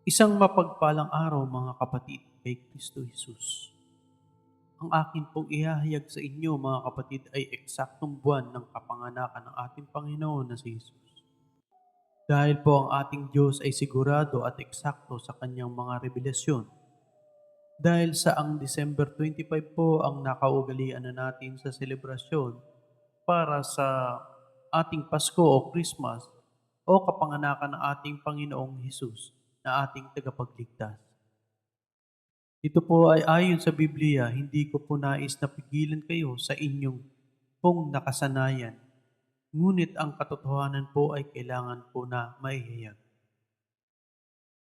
Isang mapagpalang araw mga kapatid kay Kristo Jesus. Ang akin pong ihahayag sa inyo mga kapatid ay eksaktong buwan ng kapanganakan ng ating Panginoon na si Jesus. Dahil po ang ating Diyos ay sigurado at eksakto sa kanyang mga revelasyon. Dahil sa ang December 25 po ang nakaugalian na natin sa selebrasyon para sa ating Pasko o Christmas o kapanganakan ng ating Panginoong Jesus na ating tagapagligtas. Ito po ay ayon sa Biblia, hindi ko po nais na pigilan kayo sa inyong pong nakasanayan. Ngunit ang katotohanan po ay kailangan po na maihayag.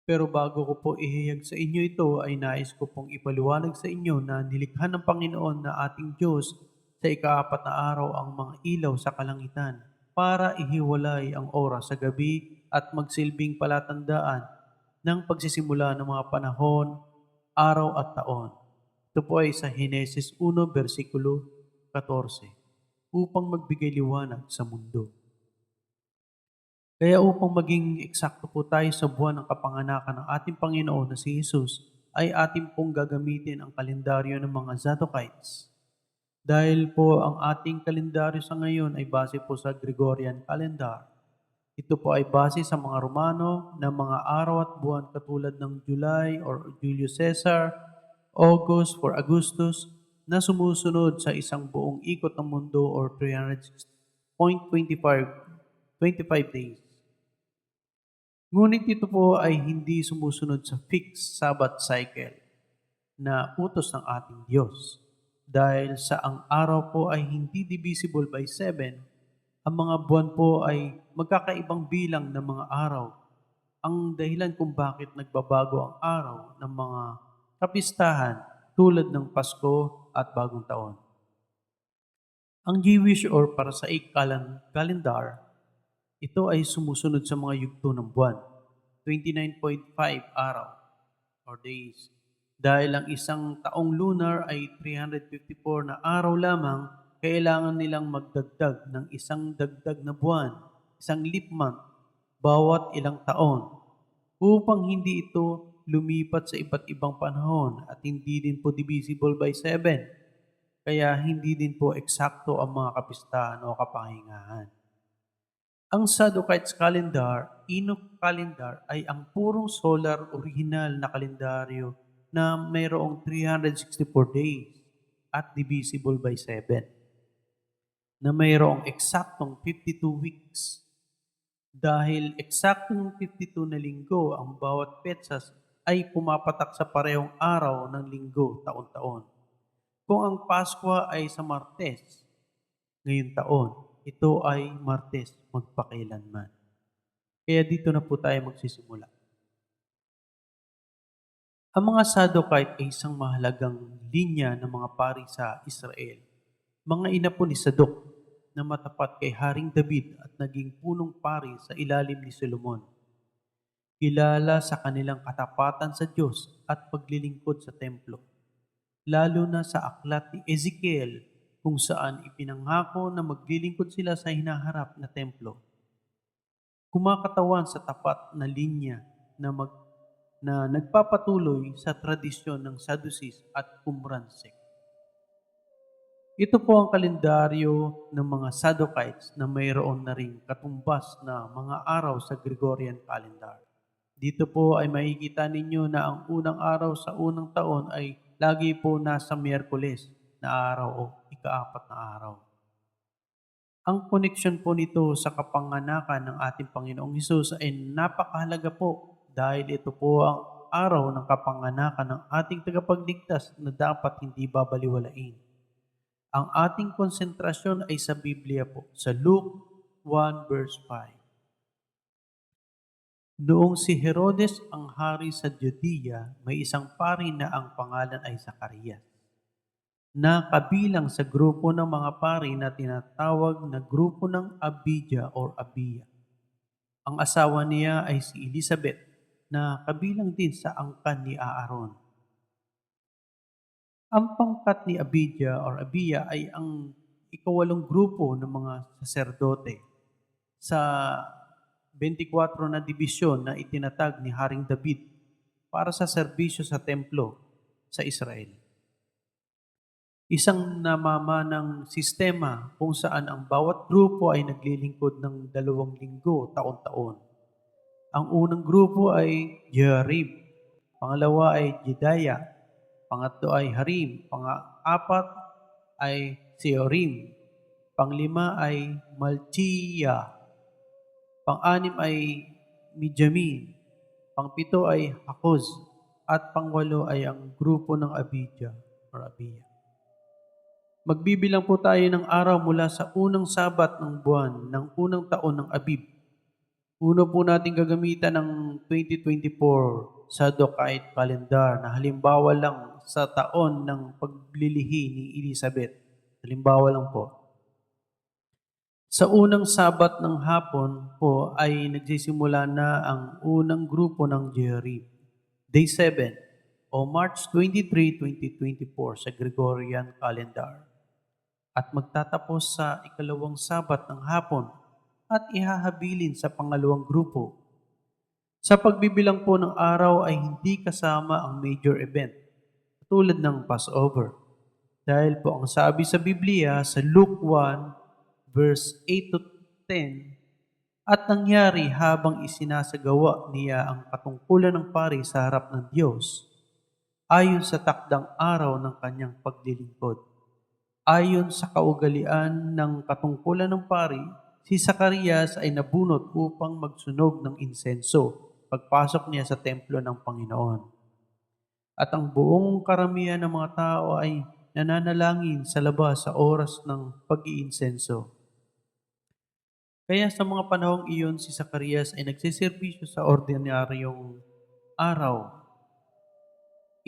Pero bago ko po ihayag sa inyo ito, ay nais ko pong ipaliwanag sa inyo na nilikha ng Panginoon na ating Diyos sa ikaapat na araw ang mga ilaw sa kalangitan para ihiwalay ang oras sa gabi at magsilbing palatandaan ng pagsisimula ng mga panahon, araw at taon. Ito po ay sa Henesis 1, versikulo 14, upang magbigay liwanag sa mundo. Kaya upang maging eksakto po tayo sa buwan ng kapanganakan ng ating Panginoon na si Jesus, ay ating pong gagamitin ang kalendaryo ng mga Zadokites. Dahil po ang ating kalendaryo sa ngayon ay base po sa Gregorian calendar. Ito po ay base sa mga Romano na mga araw at buwan katulad ng July or Julius Caesar, August for Augustus, na sumusunod sa isang buong ikot ng mundo or 306.25 days. Ngunit ito po ay hindi sumusunod sa fixed Sabbath cycle na utos ng ating Diyos. Dahil sa ang araw po ay hindi divisible by 7, ang mga buwan po ay magkakaibang bilang ng mga araw. Ang dahilan kung bakit nagbabago ang araw ng mga kapistahan tulad ng Pasko at Bagong Taon. Ang Jewish or Parasaic calendar, ito ay sumusunod sa mga yugto ng buwan, 29.5 araw or days. Dahil ang isang taong lunar ay 354 na araw lamang, kailangan nilang magdagdag ng isang dagdag na buwan, isang leap month, bawat ilang taon, upang hindi ito lumipat sa iba't ibang panahon at hindi din po divisible by 7. Kaya hindi din po eksakto ang mga kapistahan o kapahingahan. Ang Sadducites calendar, Enoch calendar, ay ang purong solar original na kalendaryo na mayroong 364 days at divisible by 7, na mayroong eksaktong 52 weeks. Dahil eksaktong 52 na linggo ang bawat petsas ay pumapatak sa parehong araw ng linggo taon-taon. Kung ang Pasko ay sa Martes, ngayong taon, ito ay Martes magpakailanman. Kaya dito na po tayo magsisimula. Ang mga Saddukite ay isang mahalagang linya ng mga pari sa Israel. Mga ina po ni Sadok na matapat kay Haring David at naging punong pari sa ilalim ni Solomon. Kilala sa kanilang katapatan sa Diyos at paglilingkod sa templo. Lalo na sa aklat ni Ezekiel kung saan ipinangako na maglilingkod sila sa hinaharap na templo. Kumakatawan sa tapat na linya na nagpapatuloy sa tradisyon ng Sadducees at Qumran sect. Ito po ang kalendaryo ng mga Sadducites na mayroon na ring katumbas na mga araw sa Gregorian calendar. Dito po ay makikita ninyo na ang unang araw sa unang taon ay lagi po nasa Miyerkules na araw o ikaapat na araw. Ang koneksyon po nito sa kapanganakan ng ating Panginoong Hesus ay napakahalaga po dahil ito po ang araw ng kapanganakan ng ating tagapagligtas na dapat hindi babaliwalain. Ang ating konsentrasyon ay sa Biblia po, sa Luke 1 verse 5. Noong si Herodes ang hari sa Judea, may isang pari na ang pangalan ay Zacarias, na kabilang sa grupo ng mga pari na tinatawag na grupo ng Abijah or Abiya. Ang asawa niya ay si Elizabeth, na kabilang din sa angkan ni Aaron. Ang pangkat ni Abijah or Abiya ay ang ikawalong grupo ng mga saserdote sa 24 na dibisyon na itinatag ni Haring David para sa serbisyo sa templo sa Israel. Isang namamanang sistema kung saan ang bawat grupo ay naglilingkod ng 2 linggo taon-taon. Ang unang grupo ay Jeharib, pangalawa ay Jedaya, pangatlo ay Harim, pang-apat ay Seorim, panglima ay Malchiya, pang-anim ay Mijamin, pangpito ay Hakoz, at pangwalo ay ang grupo ng Abijah or Abiya. Magbibilang po tayo ng araw mula sa unang sabat ng buwan ng unang taon ng Abib. Uno po natin gagamitan ng 2024 Saddukite calendar na halimbawa lang sa taon ng paglilihi ni Elizabeth. Halimbawa lang po. Sa unang sabat ng hapon po ay nagsisimula na ang unang grupo ng Jeharib. Day 7 o March 23, 2024 sa Gregorian calendar. At magtatapos sa ikalawang sabat ng hapon at ihahabilin sa pangalawang grupo. Sa pagbibilang po ng araw ay hindi kasama ang major event, tulad ng Passover. Dahil po ang sabi sa Biblia sa Luke 1, verse 8 to 10, at nangyari habang isinasagawa niya ang katungkulan ng pari sa harap ng Diyos, ayon sa takdang araw ng kanyang paglilingkod. Ayon sa kaugalian ng katungkulan ng pari, si Zacarias ay nabunot upang magsunog ng insenso pagpasok niya sa templo ng Panginoon. At ang buong karamihan ng mga tao ay nananalangin sa labas sa oras ng pag-iinsenso. Kaya sa mga panahong iyon, si Zacarias ay nagsiservisyo sa ordinaryong araw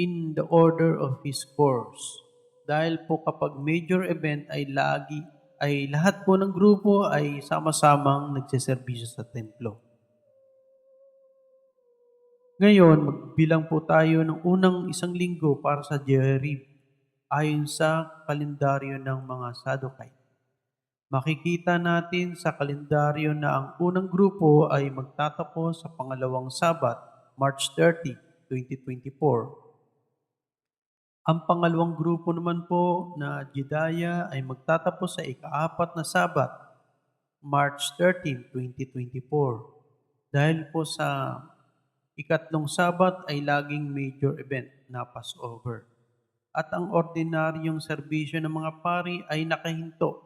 in the order of his course. Dahil po kapag major event ay lahat po ng grupo ay sama-samang nagsiservisyo sa templo. Ngayon, magbilang po tayo ng unang 1 linggo para sa Jeharib ayon sa kalendaryo ng mga Saddukite. Makikita natin sa kalendaryo na ang unang grupo ay magtatapos sa pangalawang Sabat, March 30, 2024. Ang pangalawang grupo naman po na Jedaya ay magtatapos sa ika-4 na Sabat, March 13, 2024. Dahil po sa ikatlong Sabat ay laging major event na Passover. At ang ordinaryong serbisyo ng mga pari ay nakahinto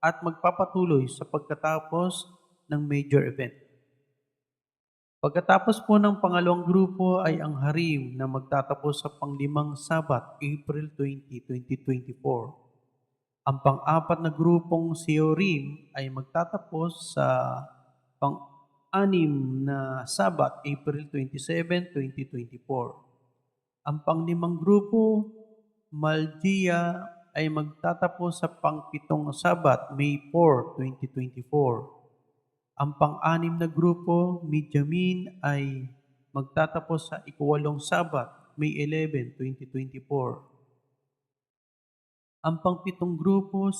at magpapatuloy sa pagkatapos ng major event. Pagkatapos po ng pangalawang grupo ay ang Harim na magtatapos sa panglimang Sabat, April 20, 2024. Ang pang-apat na grupong Seorim ay magtatapos sa pang-anim na Sabat, April 27, 2024. Ang pang-limang grupo, Malchiya, ay magtatapos sa pang-pitong Sabat, May 4, 2024. Ang pang-anim na grupo, Mijamin, ay magtatapos sa ika-8 Sabat, May 11, 2024. Ang pang-pitong grupo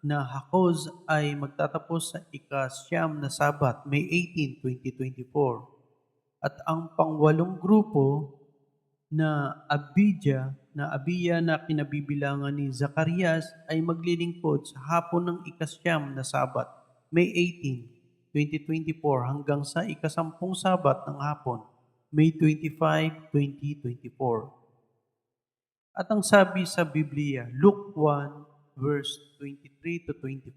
na Hakoz ay magtatapos sa ika-9 na Sabat, May 18, 2024. At ang pang-8 grupo na Abiya na kinabibilangan ni Zacarias ay maglilingkod sa hapon ng ika-9 na Sabat, May 18, 2024 hanggang sa ika-10 Sabat ng hapon, May 25, 2024. At ang sabi sa Biblia, Luke 1, verse 23 to 24,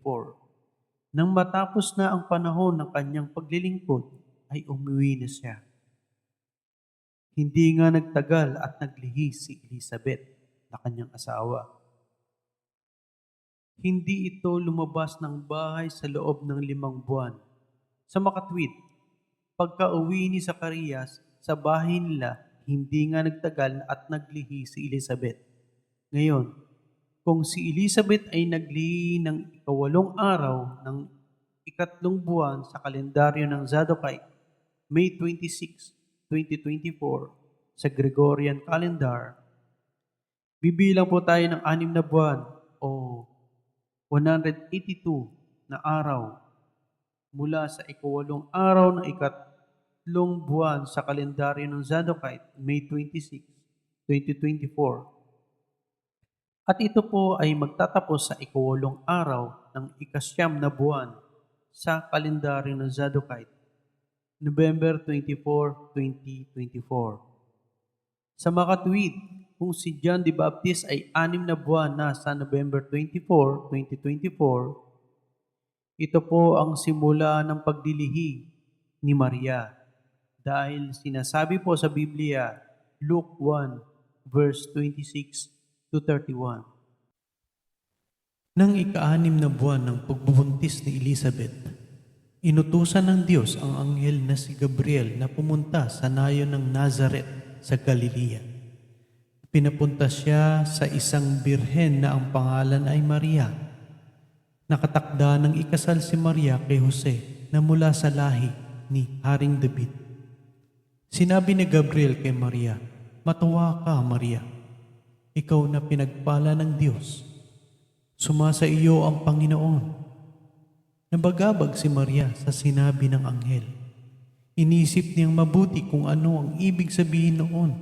nang matapos na ang panahon ng kanyang paglilingkod, ay umuwi na siya. Hindi nga nagtagal at naglihi si Elizabeth na kanyang asawa. Hindi ito lumabas ng bahay sa loob ng 5 buwan. Sa makatwid, pagka-uwi ni Zacarias sa bahay nila, hindi nga nagtagal at naglihi si Elizabeth. Ngayon, kung si Elizabeth ay naglihi ng ika-8 araw ng ika-3 buwan sa kalendaryo ng Saddukite, May 26, 2024, sa Gregorian calendar, bibilang po tayo ng 6 na buwan o 182 na araw mula sa ika-8 araw ng ika-3 buwan sa kalendaryo ng Zadokite, May 26, 2024. At ito po ay magtatapos sa ika-8 araw ng ika-9 na buwan sa kalendaryo ng Zadokite, November 24, 2024. Sa makatuwid, kung si John the Baptist ay 6 na buwan na sa November 24, 2024, ito po ang simula ng pagdilihig ni Maria. Dahil sinasabi po sa Biblia, Luke 1, verse 26 to 31. Nang ika-6 na buwan ng pagbubuntis ni Elizabeth, inutusan ng Diyos ang anghel na si Gabriel na pumunta sa nayon ng Nazareth sa Galilea. Pinapunta siya sa isang birhen na ang pangalan ay Maria. Nakatakda ng ikasal si Maria kay Jose na mula sa lahi ni Haring David. Sinabi ni Gabriel kay Maria, "Matuwa ka, Maria. Ikaw na pinagpala ng Diyos. Sumasa iyo ang Panginoon." Nabagabag si Maria sa sinabi ng anghel. Inisip niyang mabuti kung ano ang ibig sabihin noon.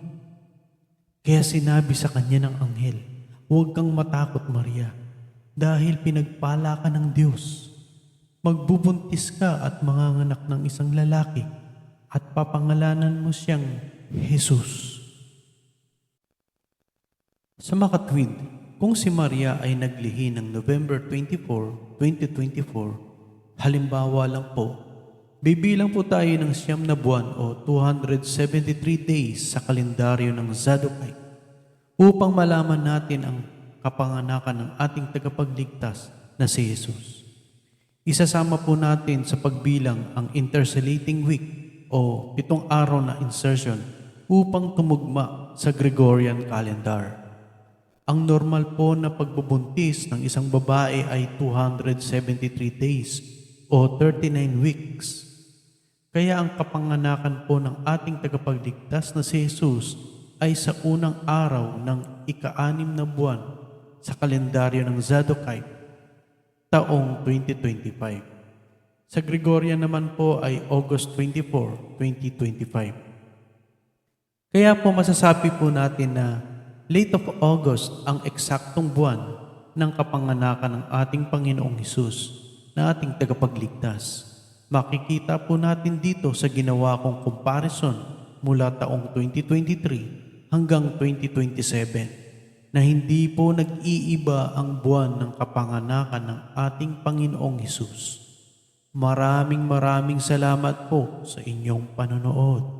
Kaya sinabi sa kanya ng anghel, "Huwag kang matakot, Maria, dahil pinagpala ka ng Diyos. Magbubuntis ka at manganganak ng isang lalaki at papangalanan mo siyang Jesus." Sa makatwid, kung si Maria ay naglihi ng November 24, 2024, halimbawa lang po, bibilang po tayo ng 9 na buwan o 273 days sa kalendaryo ng Zadokite upang malaman natin ang kapanganakan ng ating tagapagligtas na si Jesus. Isasama po natin sa pagbilang ang intercalating week o 7 araw na insertion upang tumugma sa Gregorian calendar. Ang normal po na pagbubuntis ng isang babae ay 273 days o 39 weeks. Kaya ang kapanganakan po ng ating tagapagligtas na si Jesus ay sa unang araw ng ika-6 na buwan sa kalendaryo ng Zadokite, taong 2025. Sa Gregorian naman po ay August 24, 2025. Kaya po masasabi po natin na late of August ang eksaktong buwan ng kapanganakan ng ating Panginoong Hesus na ating tagapagligtas. Makikita po natin dito sa ginawa kong comparison mula taong 2023 hanggang 2027 na hindi po nag-iiba ang buwan ng kapanganakan ng ating Panginoong Hesus. Maraming salamat po sa inyong panonood.